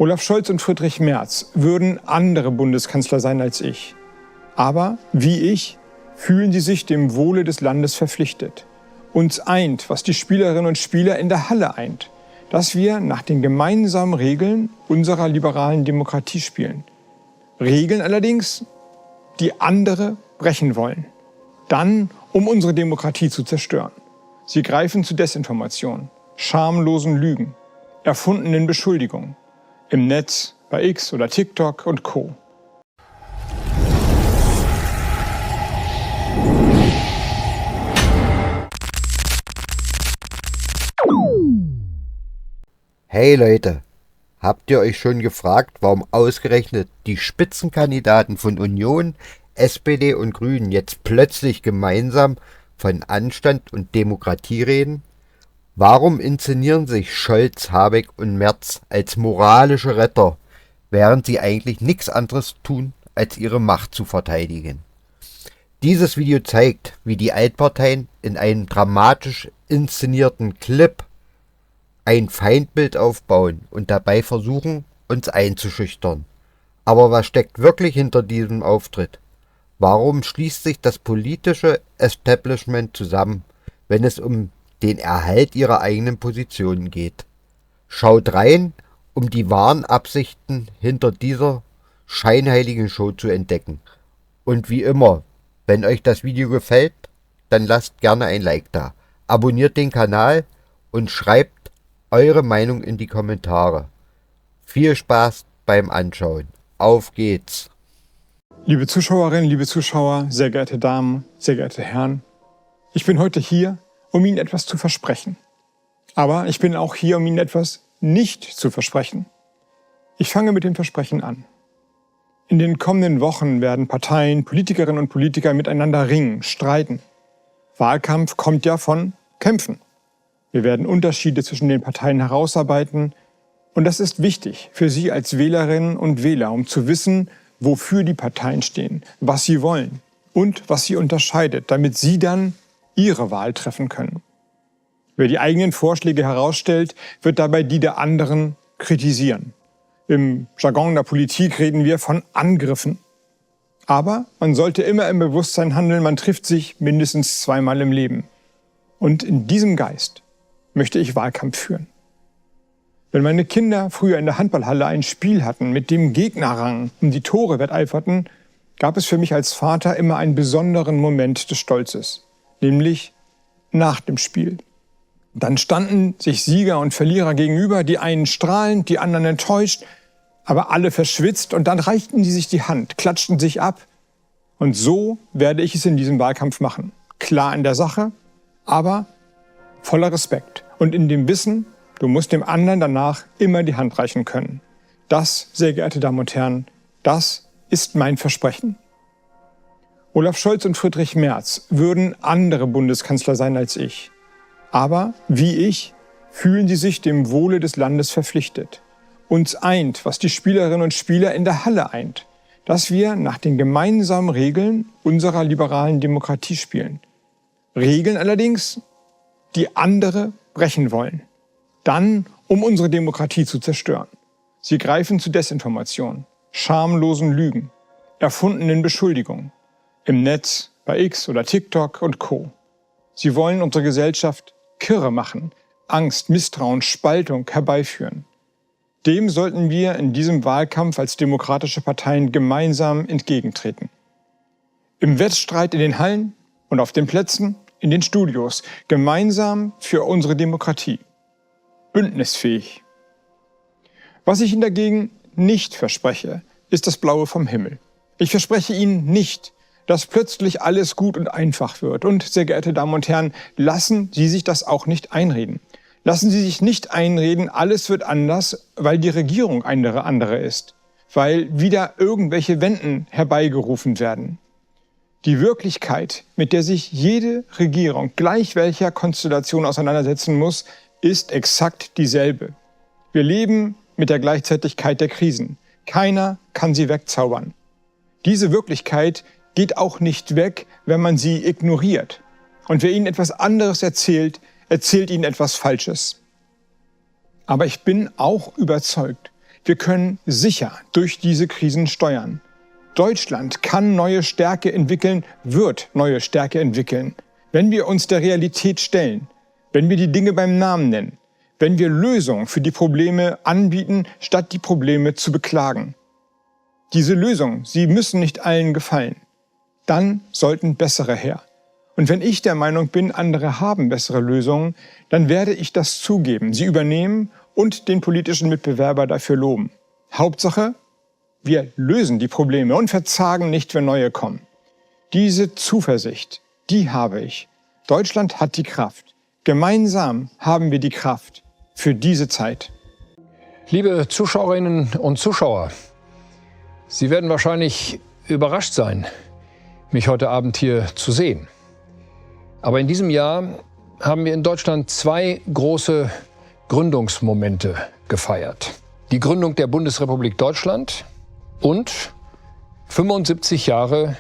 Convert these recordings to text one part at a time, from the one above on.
Olaf Scholz und Friedrich Merz würden andere Bundeskanzler sein als ich. Aber, wie ich, fühlen sie sich dem Wohle des Landes verpflichtet. Uns eint, was die Spielerinnen und Spieler in der Halle eint, dass wir nach den gemeinsamen Regeln unserer liberalen Demokratie spielen. Regeln allerdings, die andere brechen wollen. Dann, um unsere Demokratie zu zerstören. Sie greifen zu Desinformation, schamlosen Lügen, erfundenen Beschuldigungen. Im Netz, bei X oder TikTok und Co. Hey Leute, habt ihr euch schon gefragt, warum ausgerechnet die Spitzenkandidaten von Union, SPD und Grünen jetzt plötzlich gemeinsam von Anstand und Demokratie reden? Warum inszenieren sich Scholz, Habeck und Merz als moralische Retter, während sie eigentlich nichts anderes tun, als ihre Macht zu verteidigen? Dieses Video zeigt, wie die Altparteien in einem dramatisch inszenierten Clip ein Feindbild aufbauen und dabei versuchen, uns einzuschüchtern. Aber was steckt wirklich hinter diesem Auftritt? Warum schließt sich das politische Establishment zusammen, wenn es um den Erhalt ihrer eigenen Positionen geht? Schaut rein, um die wahren Absichten hinter dieser scheinheiligen Show zu entdecken. Und wie immer, wenn euch das Video gefällt, dann lasst gerne ein Like da. Abonniert den Kanal und schreibt eure Meinung in die Kommentare. Viel Spaß beim Anschauen. Auf geht's! Liebe Zuschauerinnen, liebe Zuschauer, sehr geehrte Damen, sehr geehrte Herren, ich bin heute hier, um Ihnen etwas zu versprechen. Aber ich bin auch hier, um Ihnen etwas nicht zu versprechen. Ich fange mit dem Versprechen an. In den kommenden Wochen werden Parteien, Politikerinnen und Politiker miteinander ringen, streiten. Wahlkampf kommt ja von Kämpfen. Wir werden Unterschiede zwischen den Parteien herausarbeiten. Und das ist wichtig für Sie als Wählerinnen und Wähler, um zu wissen, wofür die Parteien stehen, was sie wollen und was sie unterscheidet, damit Sie dann Ihre Wahl treffen können. Wer die eigenen Vorschläge herausstellt, wird dabei die der anderen kritisieren. Im Jargon der Politik reden wir von Angriffen. Aber man sollte immer im Bewusstsein handeln, man trifft sich mindestens zweimal im Leben. Und in diesem Geist möchte ich Wahlkampf führen. Wenn meine Kinder früher in der Handballhalle ein Spiel hatten, mit dem Gegnerrang um die Tore wetteiferten, gab es für mich als Vater immer einen besonderen Moment des Stolzes. Nämlich nach dem Spiel. Dann standen sich Sieger und Verlierer gegenüber, die einen strahlend, die anderen enttäuscht, aber alle verschwitzt, und dann reichten die sich die Hand, klatschten sich ab. Und so werde ich es in diesem Wahlkampf machen. Klar in der Sache, aber voller Respekt und in dem Wissen, du musst dem anderen danach immer die Hand reichen können. Das, sehr geehrte Damen und Herren, das ist mein Versprechen. Olaf Scholz und Friedrich Merz würden andere Bundeskanzler sein als ich. Aber, wie ich, fühlen sie sich dem Wohle des Landes verpflichtet. Uns eint, was die Spielerinnen und Spieler in der Halle eint, dass wir nach den gemeinsamen Regeln unserer liberalen Demokratie spielen. Regeln allerdings, die andere brechen wollen. Dann, um unsere Demokratie zu zerstören. Sie greifen zu Desinformation, schamlosen Lügen, erfundenen Beschuldigungen. Im Netz, bei X oder TikTok und Co. Sie wollen unsere Gesellschaft kirre machen, Angst, Misstrauen, Spaltung herbeiführen. Dem sollten wir in diesem Wahlkampf als demokratische Parteien gemeinsam entgegentreten. Im Wettstreit in den Hallen und auf den Plätzen, in den Studios, gemeinsam für unsere Demokratie. Bündnisfähig. Was ich Ihnen dagegen nicht verspreche, ist das Blaue vom Himmel. Ich verspreche Ihnen nicht, dass plötzlich alles gut und einfach wird. Und, sehr geehrte Damen und Herren, lassen Sie sich das auch nicht einreden. Lassen Sie sich nicht einreden, alles wird anders, weil die Regierung eine andere ist. Weil wieder irgendwelche Wenden herbeigerufen werden. Die Wirklichkeit, mit der sich jede Regierung gleich welcher Konstellation auseinandersetzen muss, ist exakt dieselbe. Wir leben mit der Gleichzeitigkeit der Krisen. Keiner kann sie wegzaubern. Diese Wirklichkeit geht auch nicht weg, wenn man sie ignoriert. Und wer Ihnen etwas anderes erzählt, erzählt Ihnen etwas Falsches. Aber ich bin auch überzeugt, Wir können sicher durch diese Krisen steuern. Deutschland kann neue Stärke entwickeln, wird neue Stärke entwickeln, wenn wir uns der Realität stellen, wenn wir die Dinge beim Namen nennen, wenn wir Lösungen für die Probleme anbieten, statt die Probleme zu beklagen. Diese Lösungen, sie müssen nicht allen gefallen. Dann sollten bessere her. Und wenn ich der Meinung bin, andere haben bessere Lösungen, dann werde ich das zugeben, sie übernehmen und den politischen Mitbewerber dafür loben. Hauptsache, wir lösen die Probleme und verzagen nicht, wenn neue kommen. Diese Zuversicht, die habe ich. Deutschland hat die Kraft. Gemeinsam haben wir die Kraft für diese Zeit. Liebe Zuschauerinnen und Zuschauer, Sie werden wahrscheinlich überrascht sein, mich heute Abend hier zu sehen. Aber in diesem Jahr haben wir in Deutschland zwei große Gründungsmomente gefeiert. Die Gründung der Bundesrepublik Deutschland und 75 Jahre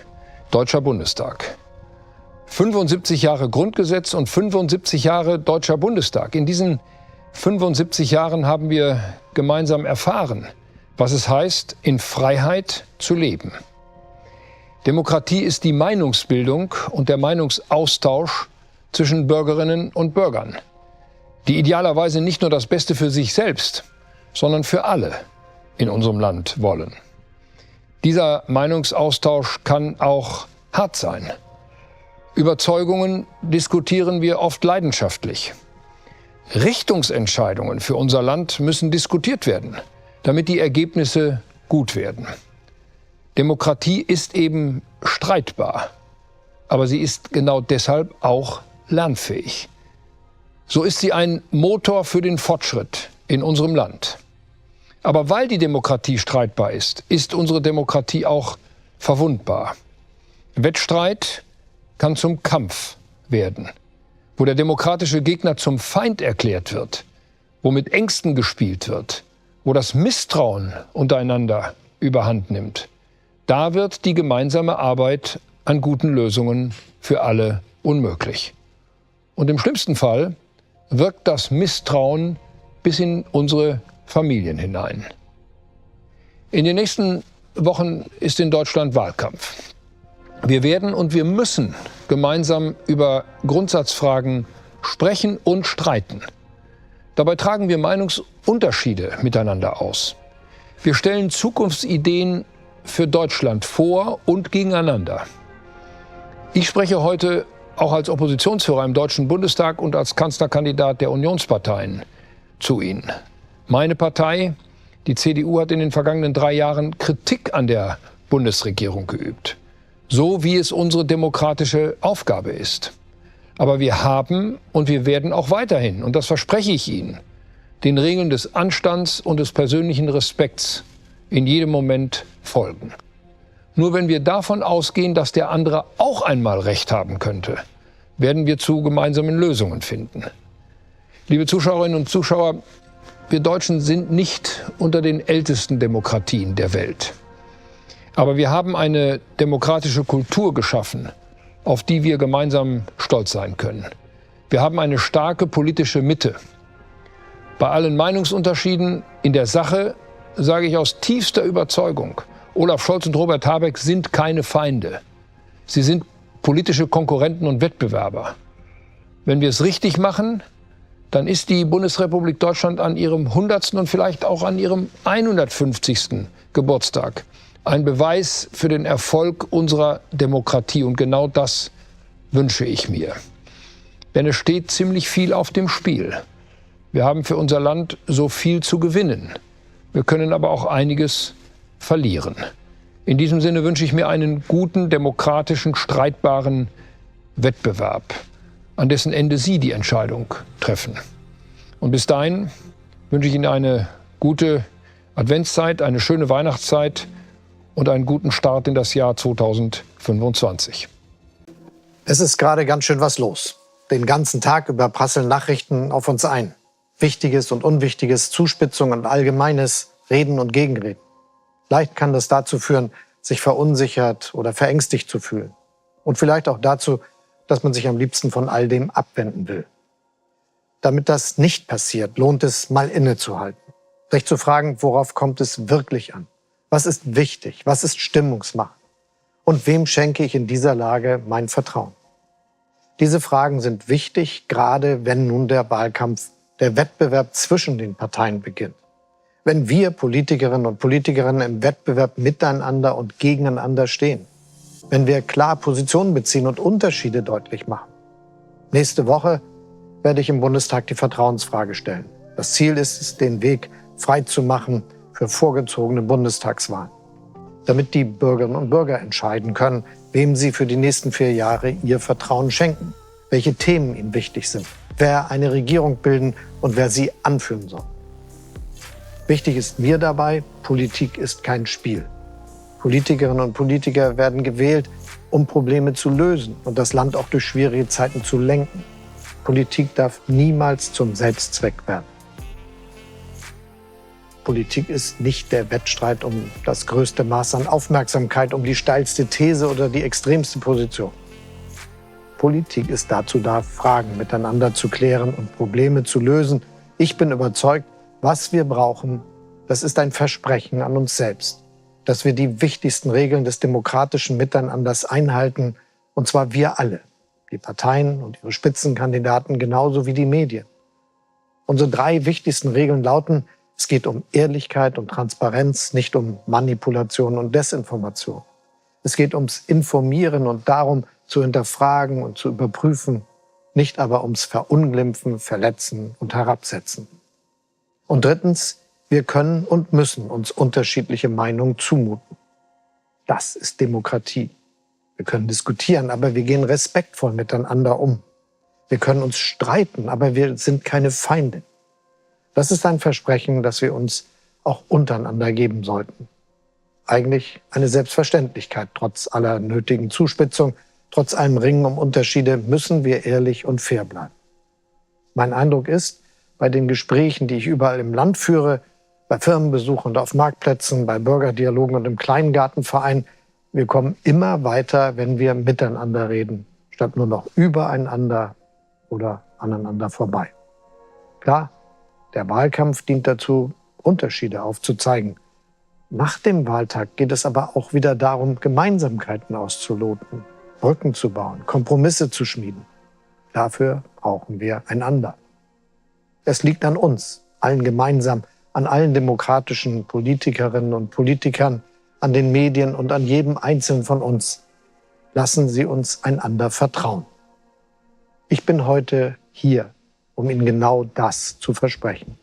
Deutscher Bundestag. 75 Jahre Grundgesetz und 75 Jahre Deutscher Bundestag. In diesen 75 Jahren haben wir gemeinsam erfahren, was es heißt, in Freiheit zu leben. Demokratie ist die Meinungsbildung und der Meinungsaustausch zwischen Bürgerinnen und Bürgern, die idealerweise nicht nur das Beste für sich selbst, sondern für alle in unserem Land wollen. Dieser Meinungsaustausch kann auch hart sein. Überzeugungen diskutieren wir oft leidenschaftlich. Richtungsentscheidungen für unser Land müssen diskutiert werden, damit die Ergebnisse gut werden. Demokratie ist eben streitbar, aber sie ist genau deshalb auch lernfähig. So ist sie ein Motor für den Fortschritt in unserem Land. Aber weil die Demokratie streitbar ist unsere Demokratie auch verwundbar. Wettstreit kann zum Kampf werden, wo der demokratische Gegner zum Feind erklärt wird, wo mit Ängsten gespielt wird, wo das Misstrauen untereinander überhand nimmt. Da wird die gemeinsame Arbeit an guten Lösungen für alle unmöglich. Und im schlimmsten Fall wirkt das Misstrauen bis in unsere Familien hinein. In den nächsten Wochen ist in Deutschland Wahlkampf. Wir werden und wir müssen gemeinsam über Grundsatzfragen sprechen und streiten. Dabei tragen wir Meinungsunterschiede miteinander aus. Wir stellen Zukunftsideen für Deutschland vor und gegeneinander. Ich spreche heute auch als Oppositionsführer im Deutschen Bundestag und als Kanzlerkandidat der Unionsparteien zu Ihnen. Meine Partei, die CDU, hat in den vergangenen 3 Jahren Kritik an der Bundesregierung geübt. So wie es unsere demokratische Aufgabe ist. Aber wir haben und wir werden auch weiterhin, und das verspreche ich Ihnen, den Regeln des Anstands und des persönlichen Respekts in jedem Moment folgen. Nur wenn wir davon ausgehen, dass der andere auch einmal Recht haben könnte, werden wir zu gemeinsamen Lösungen finden. Liebe Zuschauerinnen und Zuschauer, wir Deutschen sind nicht unter den ältesten Demokratien der Welt. Aber wir haben eine demokratische Kultur geschaffen, auf die wir gemeinsam stolz sein können. Wir haben eine starke politische Mitte. Bei allen Meinungsunterschieden in der Sache sage ich aus tiefster Überzeugung, Olaf Scholz und Robert Habeck sind keine Feinde. Sie sind politische Konkurrenten und Wettbewerber. Wenn wir es richtig machen, dann ist die Bundesrepublik Deutschland an ihrem 100. und vielleicht auch an ihrem 150. Geburtstag ein Beweis für den Erfolg unserer Demokratie. Und genau das wünsche ich mir. Denn es steht ziemlich viel auf dem Spiel. Wir haben für unser Land so viel zu gewinnen. Wir können aber auch einiges verlieren. In diesem Sinne wünsche ich mir einen guten, demokratischen, streitbaren Wettbewerb, an dessen Ende Sie die Entscheidung treffen. Und bis dahin wünsche ich Ihnen eine gute Adventszeit, eine schöne Weihnachtszeit und einen guten Start in das Jahr 2025. Es ist gerade ganz schön was los. Den ganzen Tag über prasseln Nachrichten auf uns ein. Wichtiges und Unwichtiges, Zuspitzung und Allgemeines, Reden und Gegenreden. Leicht kann das dazu führen, sich verunsichert oder verängstigt zu fühlen. Und vielleicht auch dazu, dass man sich am liebsten von all dem abwenden will. Damit das nicht passiert, lohnt es, mal innezuhalten. Sich zu fragen, worauf kommt es wirklich an? Was ist wichtig? Was ist stimmungsmachend? Und wem schenke ich in dieser Lage mein Vertrauen? Diese Fragen sind wichtig, gerade wenn nun der Wahlkampf, der Wettbewerb zwischen den Parteien beginnt. Wenn wir Politikerinnen und Politiker im Wettbewerb miteinander und gegeneinander stehen. Wenn wir klar Positionen beziehen und Unterschiede deutlich machen. Nächste Woche werde ich im Bundestag die Vertrauensfrage stellen. Das Ziel ist es, den Weg frei zu machen für vorgezogene Bundestagswahlen, damit die Bürgerinnen und Bürger entscheiden können, wem sie für die nächsten 4 Jahre ihr Vertrauen schenken, welche Themen ihnen wichtig sind, wer eine Regierung bilden und wer sie anführen soll. Wichtig ist mir dabei, Politik ist kein Spiel. Politikerinnen und Politiker werden gewählt, um Probleme zu lösen und das Land auch durch schwierige Zeiten zu lenken. Politik darf niemals zum Selbstzweck werden. Politik ist nicht der Wettstreit um das größte Maß an Aufmerksamkeit, um die steilste These oder die extremste Position. Politik ist dazu da, Fragen miteinander zu klären und Probleme zu lösen. Ich bin überzeugt, was wir brauchen, das ist ein Versprechen an uns selbst, dass wir die wichtigsten Regeln des demokratischen Miteinanders einhalten, und zwar wir alle, die Parteien und ihre Spitzenkandidaten genauso wie die Medien. Unsere 3 wichtigsten Regeln lauten: Es geht um Ehrlichkeit und Transparenz, nicht um Manipulation und Desinformation. Es geht ums Informieren und darum, zu hinterfragen und zu überprüfen, nicht aber ums Verunglimpfen, Verletzen und Herabsetzen. Und 3. Wir können und müssen uns unterschiedliche Meinungen zumuten. Das ist Demokratie. Wir können diskutieren, aber wir gehen respektvoll miteinander um. Wir können uns streiten, aber wir sind keine Feinde. Das ist ein Versprechen, das wir uns auch untereinander geben sollten. Eigentlich eine Selbstverständlichkeit. Trotz aller nötigen Zuspitzung, trotz allem Ringen um Unterschiede müssen wir ehrlich und fair bleiben. Mein Eindruck ist, bei den Gesprächen, die ich überall im Land führe, bei Firmenbesuchen und auf Marktplätzen, bei Bürgerdialogen und im Kleingartenverein, wir kommen immer weiter, wenn wir miteinander reden, statt nur noch übereinander oder aneinander vorbei. Klar, der Wahlkampf dient dazu, Unterschiede aufzuzeigen. Nach dem Wahltag geht es aber auch wieder darum, Gemeinsamkeiten auszuloten, Brücken zu bauen, Kompromisse zu schmieden. Dafür brauchen wir einander. Es liegt an uns, allen gemeinsam, an allen demokratischen Politikerinnen und Politikern, an den Medien und an jedem Einzelnen von uns. Lassen Sie uns einander vertrauen. Ich bin heute hier, um Ihnen genau das zu versprechen.